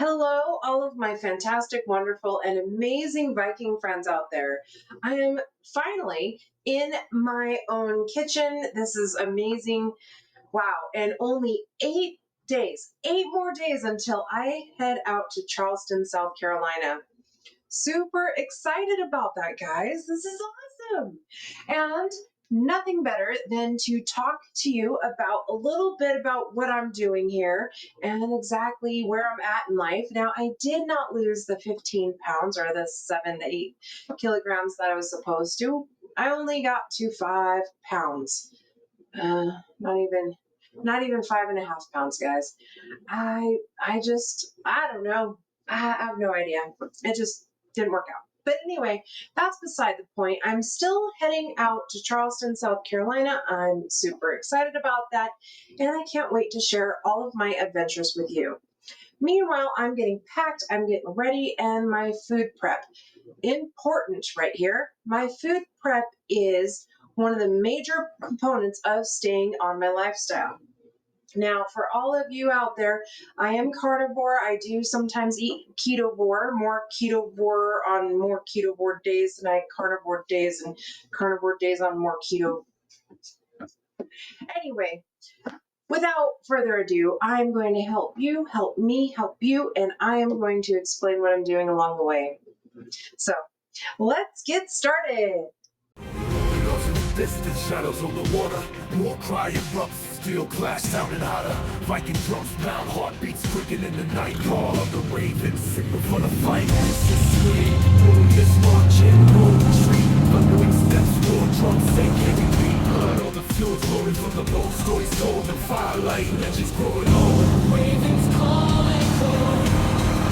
Hello, all of my fantastic, wonderful, and amazing Viking friends out there. I am finally in my own kitchen. This is amazing. Wow. And only 8 days, 8 more days until I head out to Charleston, South Carolina. Super excited about that, guys. This is awesome. And nothing better than to talk to you about a little bit about what I'm doing here and exactly where I'm at in life. Now, I did not lose the 15 pounds or the 7 to 8 kilograms that I was supposed to. I only got to 5 pounds. Uh, not even. Not even 5.5 pounds, guys. I don't know. I have no idea. It just didn't work out. But anyway, that's beside the point. I'm still heading out to Charleston, South Carolina. I'm super excited about that, and I can't wait to share all of my adventures with you. Meanwhile, I'm getting packed, I'm getting ready, and my food prep. Important right here. My food prep is one of the major components of staying on my lifestyle. Now, for all of you out there, I am carnivore. I do sometimes eat ketovore, more ketovore on more ketovore days than I carnivore days, and carnivore days on more keto. Anyway, without further ado, I'm going to help you, help me, help you, and I am going to explain what I'm doing along the way. So, let's get started. Distant shadows on the water, war cry erupts, steel clash sounding hotter. Viking drums pound, heartbeats quicken in the night. Call of the ravens, signal for the fight. This is sweet, warriors marching, no retreat. Thundering steps, war drums say heavy beat. Blood on the fields, rolling from the bow. Stories told, the firelight, legends growing old. Ravens calling for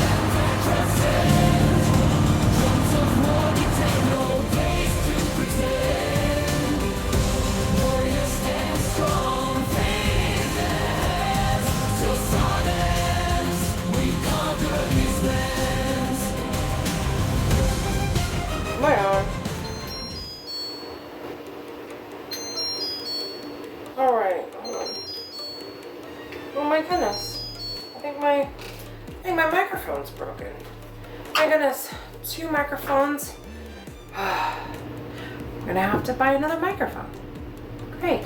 that addresses. Drums of war, we take no days to pretend. Strong faces till silence, we conquer these lands. Alright, hold on. Oh my goodness. I think my microphone's broken. My goodness, 2 microphones. I'm gonna have to buy another microphone. Great.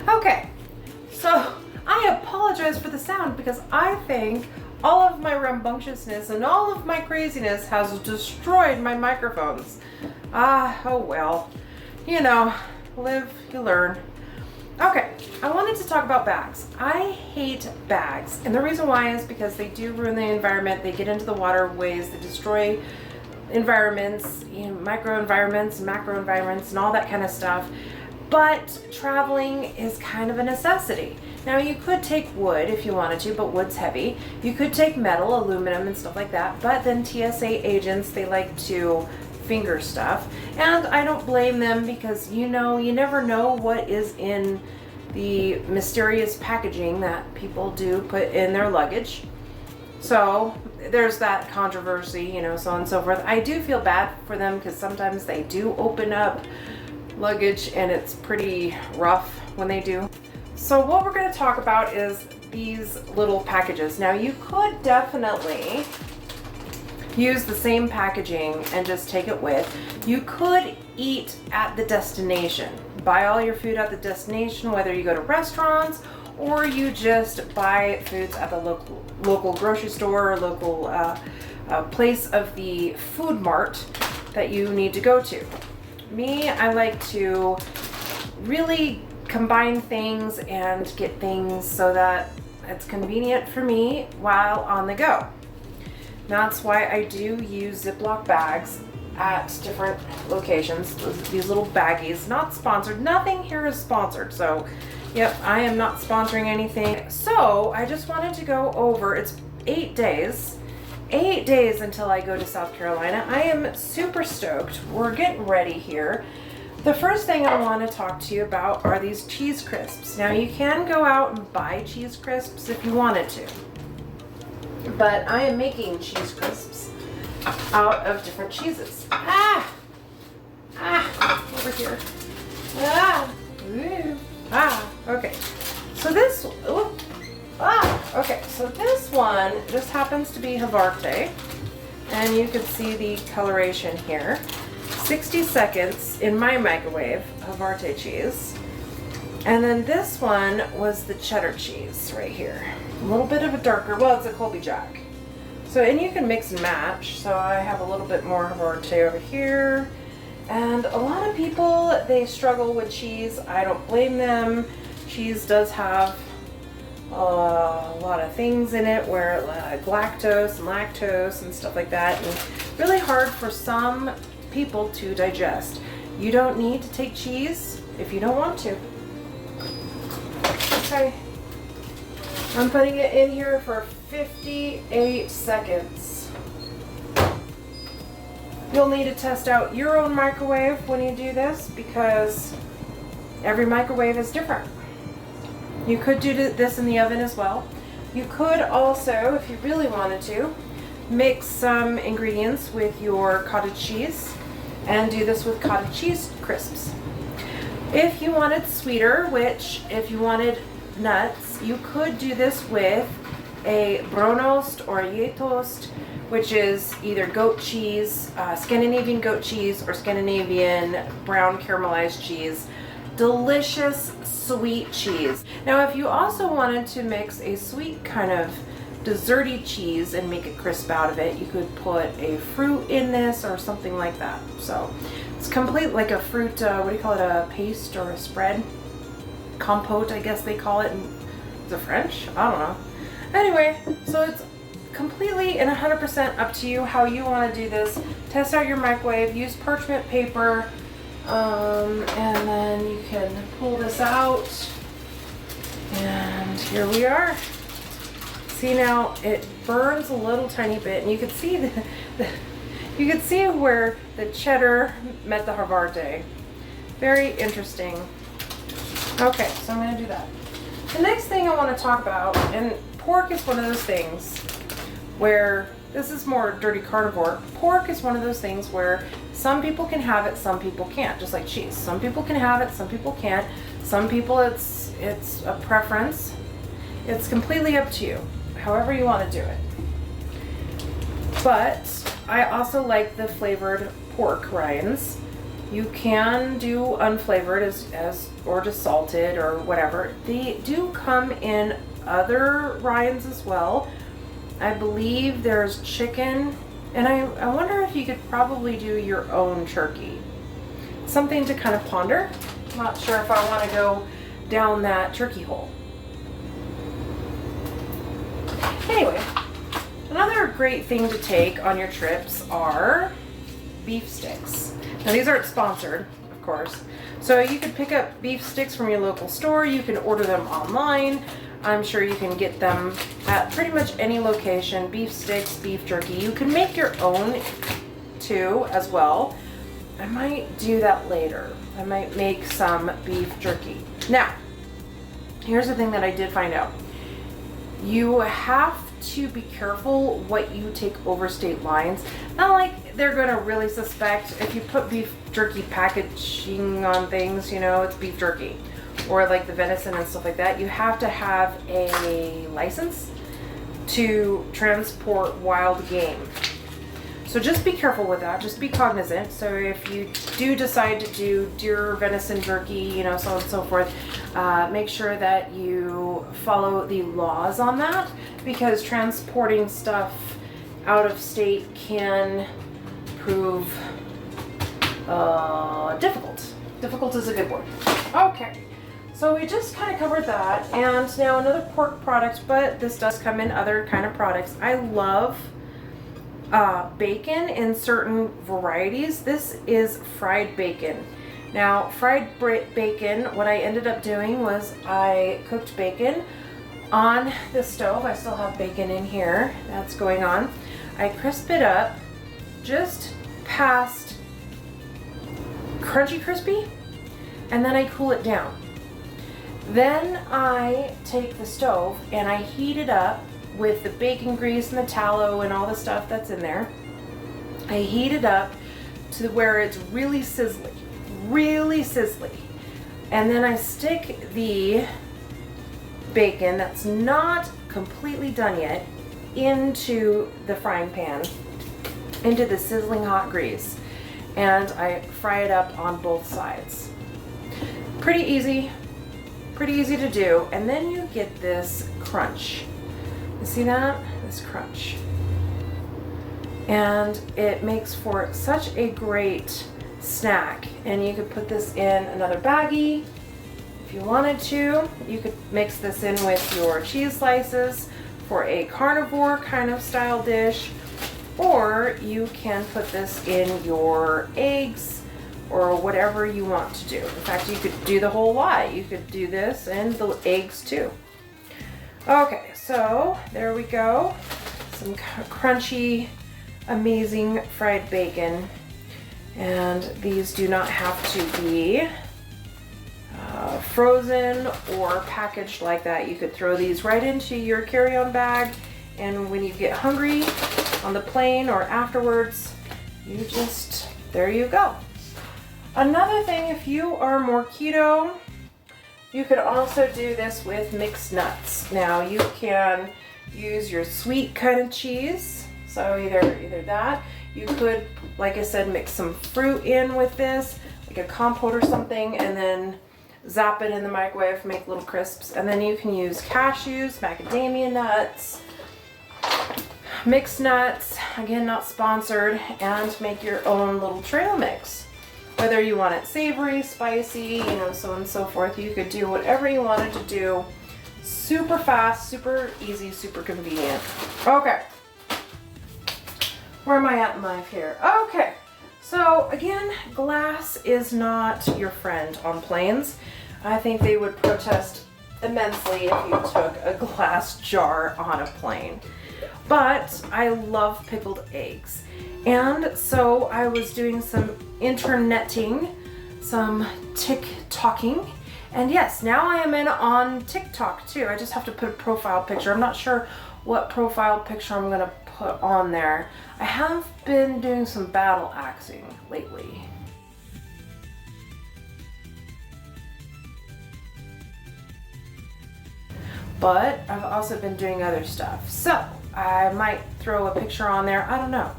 Okay, so I apologize for the sound because I think all of my rambunctiousness and all of my craziness has destroyed my microphones. Oh well. You know, live, you learn. Okay, I wanted to talk about bags. I hate bags, and the reason why is because they do ruin the environment. They get into the waterways, they destroy environments, micro environments, macro environments, and all that kind of stuff. But traveling is kind of a necessity. Now you could take wood if you wanted to, but wood's heavy. You could take metal, aluminum, and stuff like that, but then TSA agents, they like to finger stuff. And I don't blame them because, you never know what is in the mysterious packaging that people do put in their luggage. So there's that controversy, so on and so forth. I do feel bad for them because sometimes they do open up luggage and it's pretty rough when they do. So what we're going to talk about is these little packages. Now you could definitely use the same packaging and just take it with. You could eat at the destination. Buy all your food at the destination, whether you go to restaurants or you just buy foods at the local grocery store or local place of the food mart that you need to go to. Me, I like to really combine things and get things so that it's convenient for me while on the go. That's why I do use Ziploc bags at different locations. These little baggies, not sponsored. Nothing here is sponsored. So, yep, I am not sponsoring anything. So I just wanted to go over, it's 8 days. 8 days until I go to South Carolina. I am super stoked. We're getting ready here. The first thing I want to talk to you about are these cheese crisps. Now you can go out and buy cheese crisps if you wanted to, but I am making cheese crisps out of different cheeses. Over here. Okay. So this, Okay, so this one just happens to be Havarti, and you can see the coloration here. 60 seconds in my microwave, Havarti cheese. And then this one was the cheddar cheese right here. A little bit of a darker, well, it's a Colby Jack. So, and you can mix and match. So I have a little bit more Havarti over here. And a lot of people, they struggle with cheese. I don't blame them. Cheese does have a lot of things in it where lactose and lactose and stuff like that, and really hard for some people to digest. You don't need to take cheese if you don't want to. Okay, I'm putting it in here for 58 seconds. You'll need to test out your own microwave when you do this because every microwave is different. You could do this in the oven as well. You could also, if you really wanted to, mix some ingredients with your cottage cheese and do this with cottage cheese crisps. If you wanted sweeter, which if you wanted nuts, you could do this with a Brunost or a Gjetost, which is either goat cheese, Scandinavian goat cheese, or Scandinavian brown caramelized cheese. Delicious sweet cheese. Now, if you also wanted to mix a sweet kind of desserty cheese and make a crisp out of it, you could put a fruit in this or something like that. So it's complete like a fruit, what do you call it, a paste or a spread? Compote, I guess they call it. Is it French? I don't know. Anyway, so it's completely and 100% up to you how you want to do this. Test out your microwave, use parchment paper, and then you can pull this out, and here we are. See, now it burns a little tiny bit, and you can see you can see where the cheddar met the Havarti. Very interesting. Okay, so I'm going to do that. The next thing I want to talk about, and pork is one of those things where this is more dirty carnivore. Pork is one of those things where some people can have it, some people can't, just like cheese. Some people can have it, some people can't. Some people it's a preference. It's completely up to you, however you want to do it. But I also like the flavored pork rinds. You can do unflavored as or just salted or whatever. They do come in other rinds as well. I believe there's chicken, and I wonder if you could probably do your own turkey. Something to kind of ponder. I'm not sure if I want to go down that turkey hole. Anyway, another great thing to take on your trips are beef sticks. Now these aren't sponsored, of course. So you could pick up beef sticks from your local store. You can order them online. I'm sure you can get them at pretty much any location. Beef sticks, beef jerky. You can make your own too as well. I might do that later. I might make some beef jerky. Now, here's the thing that I did find out. You have to be careful what you take over state lines. Not like they're going to really suspect if you put beef jerky packaging on things, you know, it's beef jerky. Or like the venison and stuff like that. You have to have a license to transport wild game. So just be careful with that. Just be cognizant. So if you do decide to do deer venison jerky, you know, so on and so forth, make sure that you follow the laws on that, because transporting stuff out of state can prove difficult. Difficult is a good word. Okay. So we just kind of covered that, and now another pork product, but this does come in other kind of products. I love bacon in certain varieties. This is fried bacon. Now, fried bacon, what I ended up doing was I cooked bacon on the stove. I still have bacon in here. That's going on. I crisp it up just past crunchy crispy, and then I cool it down. Then I take the stove and I heat it up with the bacon grease and the tallow and all the stuff that's in there. I heat it up to where it's really sizzly, really sizzly. And then I stick the bacon that's not completely done yet, into the frying pan, into the sizzling hot grease, and I fry it up on both sides. Pretty easy to do. And then you get this crunch. You see that? This crunch. And it makes for such a great snack. And you could put this in another baggie if you wanted to. You could mix this in with your cheese slices for a carnivore kind of style dish, or you can put this in your eggs or whatever you want to do. In fact, you could do the whole lot. You could do this and the eggs too. Okay, so there we go. Some crunchy, amazing fried bacon. And these do not have to be frozen or packaged like that. You could throw these right into your carry-on bag, and when you get hungry on the plane or afterwards, you just, there you go. Another thing, if you are more keto, you could also do this with mixed nuts. Now you can use your sweet kind of cheese, so either that, you could, like I said, mix some fruit in with this, like a compote or something, and then zap it in the microwave, make little crisps. And then you can use cashews, macadamia nuts, mixed nuts, again not sponsored, and make your own little trail mix. Whether you want it savory, spicy, you know, so on and so forth, you could do whatever you wanted to do. Super fast, super easy, super convenient. Okay. Where am I at in life here? Okay. So again, glass is not your friend on planes. I think they would protest immensely if you took a glass jar on a plane. But I love pickled eggs. And so I was doing some interneting, some TikToking. And yes, now I am in on TikTok too. I just have to put a profile picture. I'm not sure what profile picture I'm gonna put on there. I have been doing some battle axing lately. But I've also been doing other stuff. So I might throw a picture on there. I don't know.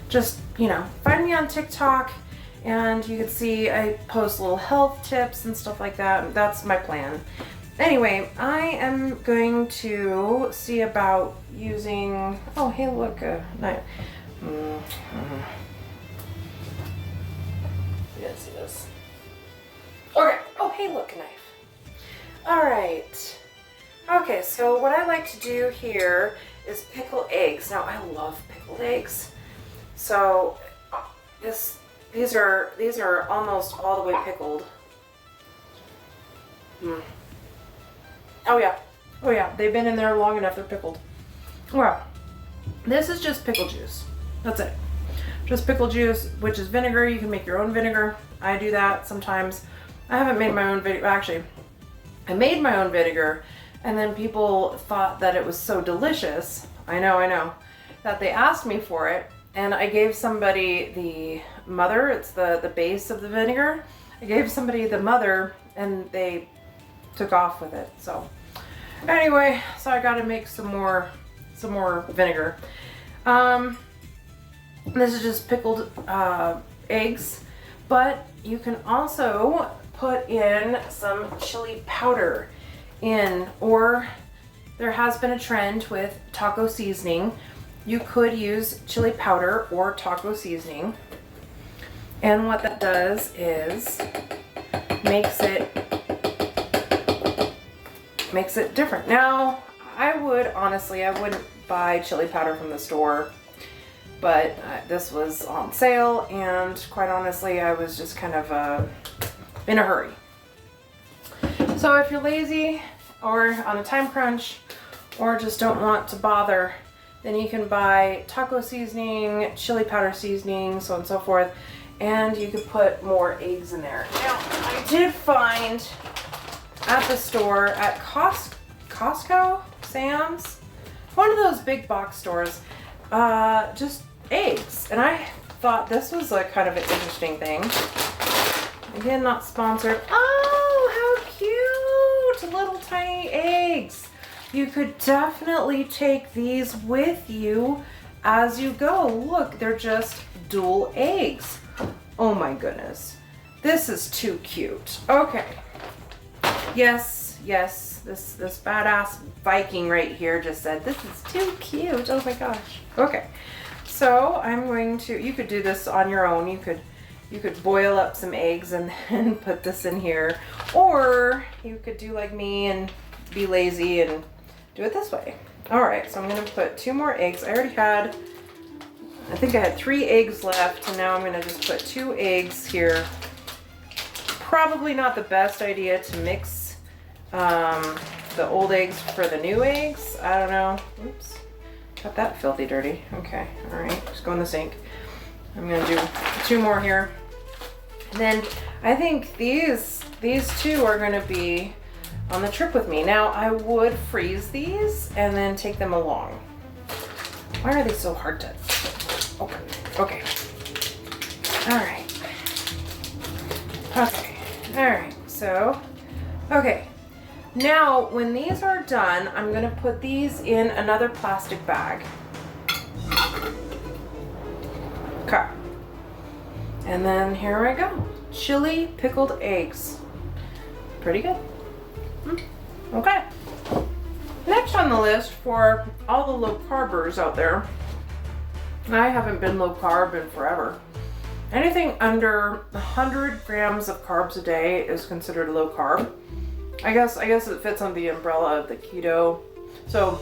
Just, you know, find me on TikTok and you can see I post little health tips and stuff like that. That's my plan. Anyway, I am going to see about using, oh, hey, look, knife. You didn't see this. Okay, oh, hey, look, a knife. All right. Okay, so what I like to do here is pickle eggs. Now, I love pickled eggs. So these are almost all the way pickled. Oh yeah, they've been in there long enough, they're pickled. Well, this is just pickle juice. That's it. Just pickle juice, which is vinegar. You can make your own vinegar. I do that sometimes. I haven't made my own vinegar. Actually, I made my own vinegar, and then people thought that it was so delicious. I know, that they asked me for it, and I gave somebody the mother. It's the base of the vinegar. I gave somebody the mother, and they took off with it. So anyway, so I got to make some more vinegar. This is just pickled eggs, but you can also put in some chili powder in, or there has been a trend with taco seasoning. You could use chili powder or taco seasoning, and what that does is makes it different. Now, I wouldn't buy chili powder from the store, but this was on sale, and quite honestly, I was just kind of in a hurry. So if you're lazy or on a time crunch or just don't want to bother, then you can buy taco seasoning, chili powder seasoning, so on and so forth, and you could put more eggs in there. Now, I did find at the store, at Costco, Sam's, one of those big box stores, just eggs. And I thought this was like kind of an interesting thing. Again, not sponsored. Oh, how cute! Little tiny eggs. you could definitely take these with you as you go. Look, they're just dual eggs. Oh my goodness. This is too cute. Okay. Yes, this badass Viking right here just said, this is too cute. Oh my gosh. Okay. So I'm going to, you could do this on your own. You could boil up some eggs and then put this in here. Or you could do like me and be lazy and do it this way. All right, so I'm gonna put 2 more eggs. I think I had 3 eggs left, and now I'm gonna just put 2 eggs here. Probably not the best idea to mix the old eggs for the new eggs. I don't know. Oops, got that filthy dirty. Okay, all right, just go in the sink. I'm gonna do 2 more here. And then I think these 2 are gonna be on the trip with me. Now I would freeze these and then take them along. Why are they so hard to open? Okay. All right. Okay. All right. So, okay. Now, when these are done, I'm gonna put these in another plastic bag. Okay. And then here I go. Chili pickled eggs. Pretty good. Okay. Next on the list for all the low carbers out there, I haven't been low carb in forever. Anything under 100 grams of carbs a day is considered low carb. I guess it fits under the umbrella of the keto. So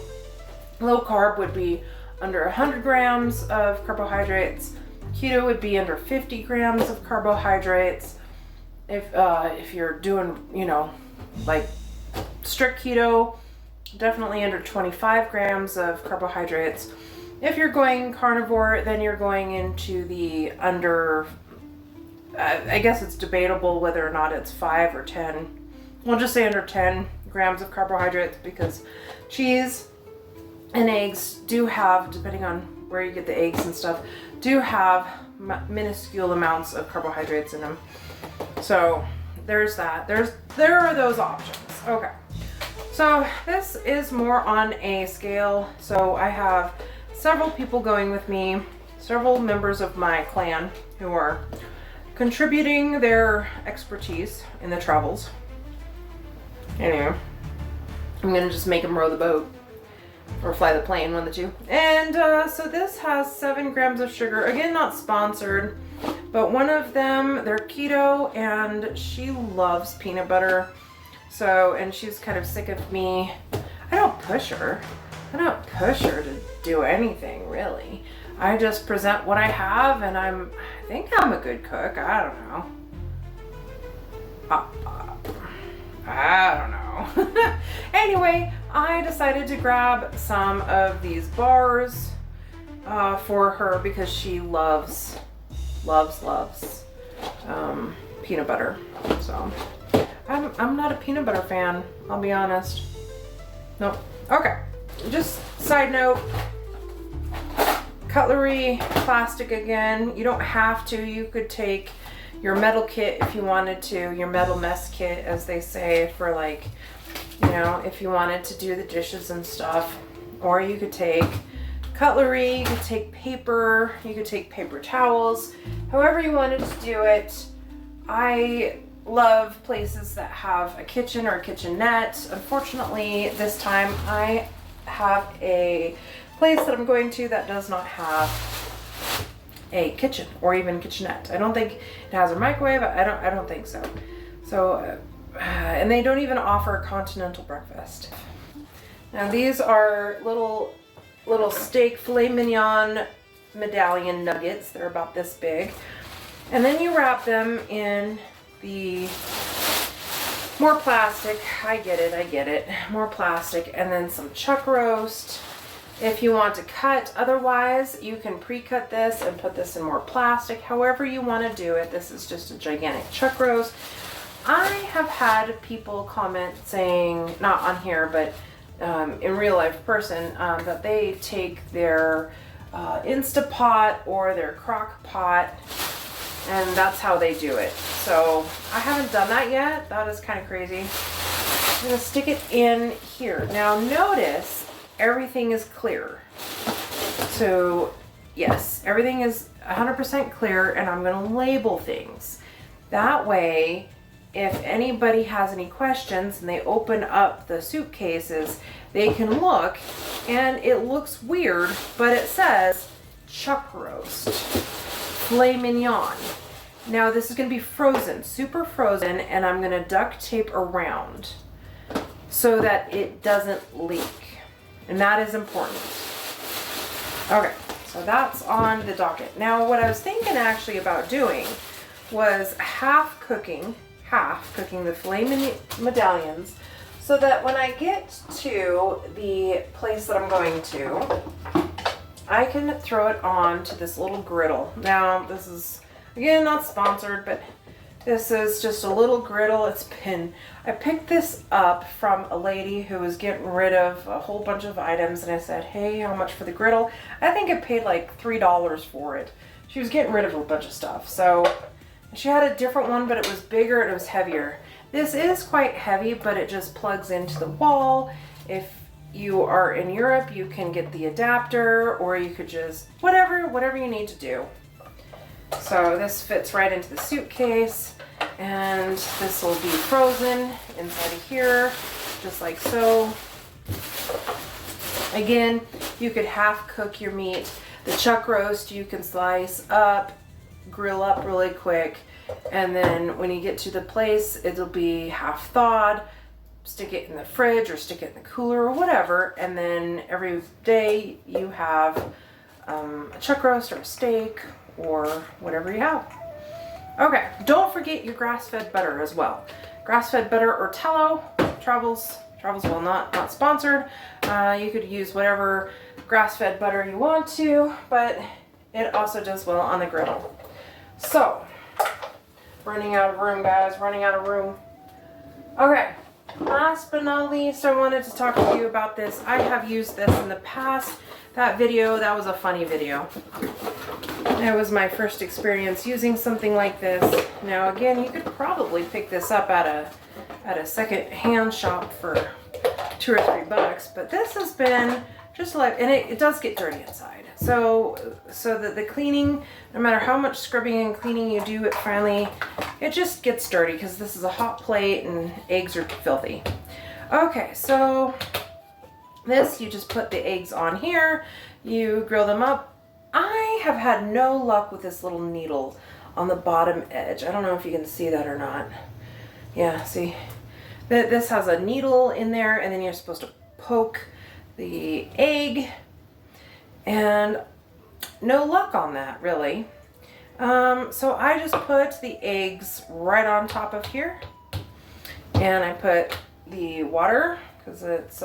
low carb would be under 100 grams of carbohydrates. Keto would be under 50 grams of carbohydrates. If you're doing, like strict keto, definitely under 25 grams of carbohydrates. If you're going carnivore, then you're going into the under, I guess it's debatable whether or not it's 5 or 10. We'll just say under 10 grams of carbohydrates, because cheese and eggs do have, depending on where you get the eggs and stuff, do have minuscule amounts of carbohydrates in them. So there's that. There are those options. Okay. So this is more on a scale. So I have several people going with me, several members of my clan who are contributing their expertise in the travels. Anyway, I'm gonna just make them row the boat or fly the plane, one of the two. And so this has 7 grams of sugar. Again, not sponsored, but one of them, they're keto, and she loves peanut butter. So, and she's kind of sick of me. I don't push her to do anything, really. I just present what I have, and I think I'm a good cook. I don't know. I don't know. Anyway, I decided to grab some of these bars for her because she loves peanut butter. So I'm not a peanut butter fan, I'll be honest. Nope. Okay. Just side note, cutlery, plastic again. You don't have to. You could take your metal kit if you wanted to, your metal mess kit, as they say, for like, if you wanted to do the dishes and stuff. Or you could take cutlery, you could take paper, you could take paper towels, however you wanted to do it. I love places that have a kitchen or a kitchenette. Unfortunately, this time I have a place that I'm going to that does not have a kitchen or even kitchenette. I don't think it has a microwave. I don't think so. So, and they don't even offer continental breakfast. Now these are little steak filet mignon medallion nuggets. They're about this big. And then you wrap them in the more plastic. I get it. More plastic, and then some chuck roast. If you want to cut, otherwise you can pre-cut this and put this in more plastic. However you want to do it. This is just a gigantic chuck roast. I have had people comment saying, not on here, but in real life person, that they take their Instapot or their crock pot, and that's how they do it. So I haven't done that yet. That is kind of crazy. I'm gonna stick it in here. Now notice everything is clear. So yes, everything is 100% clear, and I'm gonna label things. That way, if anybody has any questions and they open up the suitcases, they can look, and it looks weird, but it says chuck roast, filet mignon. Now this is gonna be frozen, super frozen, and I'm gonna duct tape around so that it doesn't leak. And that is important. Okay, so that's on the docket. Now what I was thinking actually about doing was half cooking the filet medallions, so that when I get to the place that I'm going to, I can throw it on to this little griddle. Now this is, again, not sponsored, but this is just a little griddle. I picked this up from a lady who was getting rid of a whole bunch of items, and I said, hey, how much for the griddle? I think I paid like $3 for it. She was getting rid of a bunch of stuff. So she had a different one, but it was bigger and it was heavier. This is quite heavy, but it just plugs into the wall. If you are in Europe, you can get the adapter, or you could just, whatever you need to do. So this fits right into the suitcase, and this will be frozen inside of here, just like so. Again, you could half cook your meat. The chuck roast you can slice up, grill up really quick, and then when you get to the place, it'll be half thawed. Stick it in the fridge or stick it in the cooler or whatever, and then every day you have a chuck roast or a steak or whatever you have. Okay, don't forget your grass-fed butter as well. Grass-fed butter or tallow travels well, not sponsored. You could use whatever grass-fed butter you want to, but it also does well on the griddle. So, running out of room, guys, running out of room. Okay, last but not least, I wanted to talk to you about this. I have used this in the past. That was a funny video. It was my first experience using something like this. Now again, you could probably pick this up at a second-hand shop for $2 or $3, but this has been just like, and it does get dirty inside. So that the cleaning, no matter how much scrubbing and cleaning you do, it just gets dirty because this is a hot plate and eggs are filthy. Okay, so this, you just put the eggs on here, you grill them up. I have had no luck with this little needle on the bottom edge. I don't know if you can see that or not. Yeah, see? This has a needle in there, and then you're supposed to poke the egg, and no luck on that, really. So I just put the eggs right on top of here, and I put the water, because it's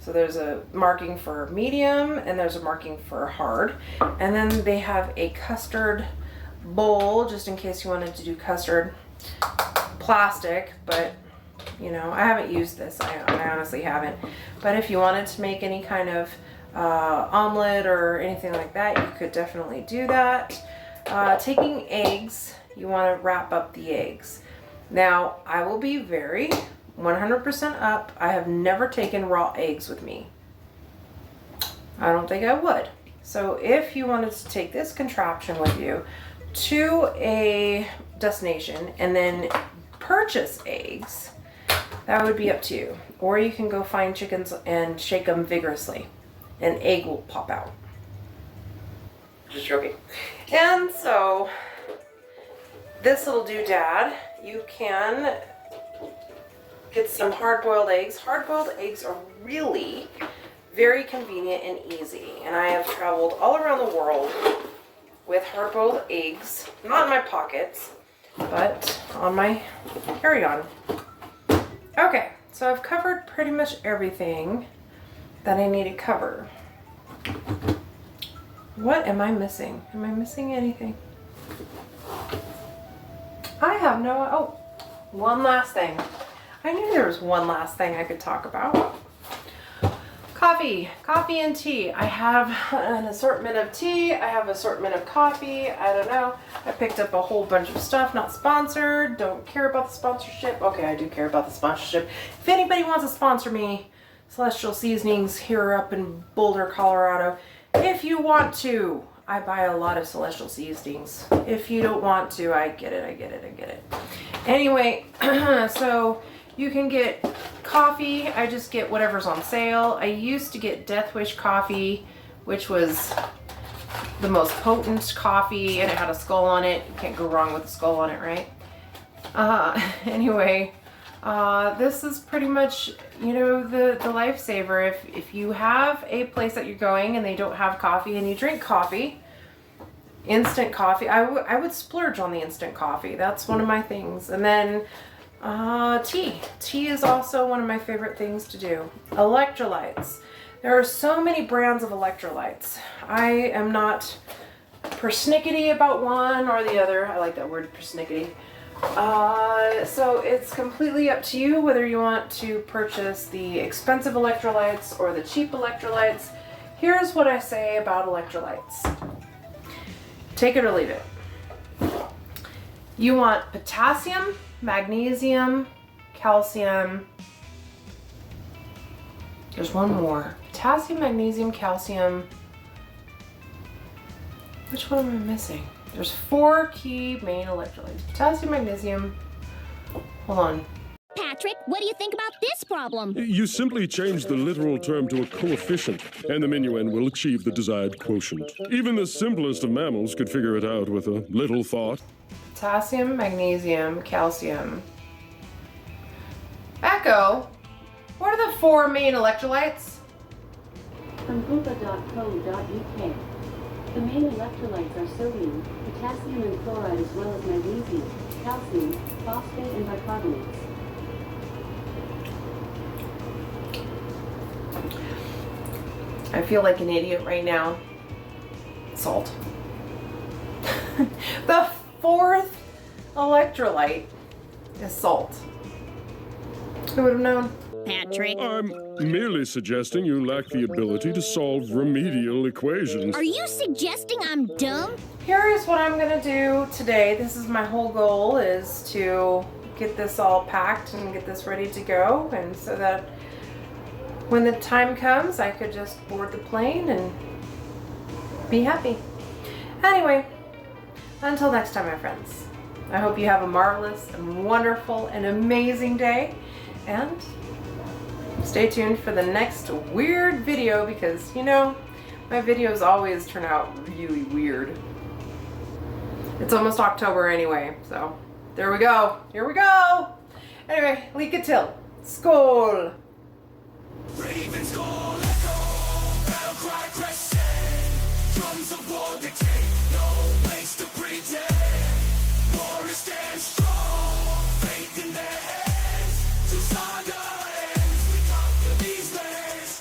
so there's a marking for medium and there's a marking for hard, and then they have a custard bowl just in case you wanted to do custard. Plastic, but you know, I haven't used this. I honestly haven't, but if you wanted to make any kind of omelet or anything like that, you could definitely do that. Taking eggs, you want to wrap up the eggs. Now, I will be very 100% up. I have never taken raw eggs with me. I don't think I would. So if you wanted to take this contraption with you to a destination and then purchase eggs, that would be up to you. Or you can go find chickens and shake them vigorously. An egg will pop out. Just joking. And so this little doodad, you can get some hard-boiled eggs. Hard-boiled eggs are really very convenient and easy. And I have traveled all around the world with hard-boiled eggs, not in my pockets, but on my carry-on. Okay, so I've covered pretty much everything that I need to cover. What am I missing? Am I missing anything? I have no, oh, one last thing. I knew there was one last thing I could talk about. A Coffee and tea. I have an assortment of tea. I have an assortment of coffee. I don't know. I picked up a whole bunch of stuff, not sponsored. Don't care about the sponsorship. Okay, I do care about the sponsorship. If anybody wants to sponsor me, Celestial Seasonings here up in Boulder, Colorado. If you want to, I buy a lot of Celestial Seasonings. If you don't want to, I get it. Anyway, so you can get coffee. I just get whatever's on sale. I used to get Death Wish coffee, which was the most potent coffee, and it had a skull on it. You can't go wrong with a skull on it, right? Anyway, this is pretty much, you know, the lifesaver. If you have a place that you're going and they don't have coffee and you drink coffee, instant coffee, I would splurge on the instant coffee. That's one of my things. And then tea. Tea is also one of my favorite things to do. Electrolytes. There are so many brands of electrolytes. I am not persnickety about one or the other. I like that word, persnickety. So it's completely up to you whether you want to purchase the expensive electrolytes or the cheap electrolytes. Here's what I say about electrolytes. Take it or leave it. You want potassium, magnesium, calcium. There's one more. Potassium, magnesium, calcium. Which one am I missing? There's 4 key main electrolytes. Potassium, magnesium. Hold on. Patrick, what do you think about this problem? You simply change the literal term to a coefficient, and the minuend will achieve the desired quotient. Even the simplest of mammals could figure it out with a little thought. Potassium, magnesium, calcium. Echo, what are the 4 main electrolytes? From bupa.co.uk. The main electrolytes are sodium, potassium and chloride, as well as magnesium, calcium, phosphate and bicarbonates. I feel like an idiot right now. Salt. The 4th electrolyte is salt. Who would have known? Patrick, I'm merely suggesting you lack the ability to solve remedial equations. are you suggesting I'm dumb? Here is what I'm gonna do today. This is my whole goal, is to get this all packed and get this ready to go, and so that when the time comes I could just board the plane and be happy. Anyway, until next time, my friends, I hope you have a marvelous and wonderful and amazing day, and stay tuned for the next weird video, because, you know, my videos always turn out really weird. It's almost October anyway, so there we go. Here we go. Anyway, Lika till. Skål! Ravens call, echo, battle cry crescent. Drums of war dictate, no place to pretend. Warriors stand strong, faith in their heads. To saga ends, we conquer these lands.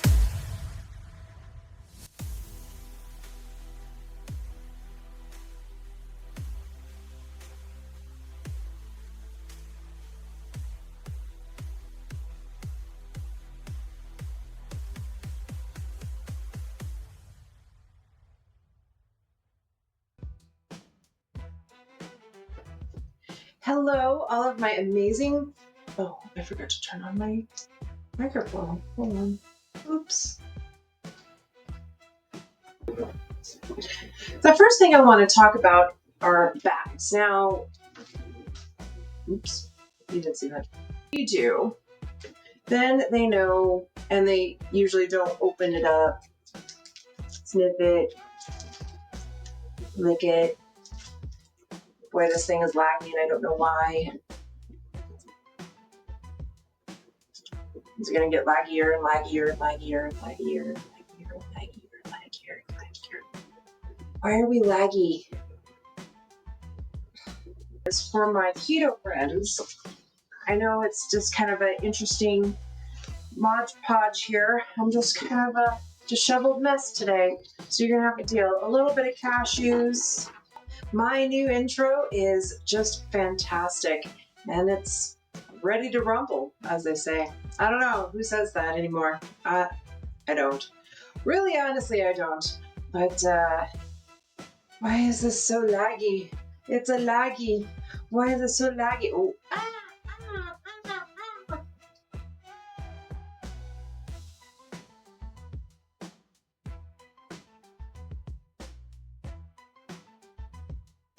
Hello, all of my amazing... Oh, I forgot to turn on my microphone. Hold on. Oops. The first thing I want to talk about are bags. Now, oops, you didn't see that. You do, then they know, and they usually don't open it up, sniff it, lick it. Boy, this thing is lagging, I don't know why. It's gonna get laggier and laggier and laggier and laggier and laggier and laggier and laggier and laggier. Why are we laggy? As for my keto friends, I know it's just kind of an interesting Mod Podge here. I'm just kind of a disheveled mess today, so you're gonna have to deal. A little bit of cashews. My new intro is just fantastic, and it's ready to rumble, as they say. I don't know who says that anymore. I don't. Really, honestly, I don't. But, why is this so laggy? It's a laggy. Why is it so laggy? Oh,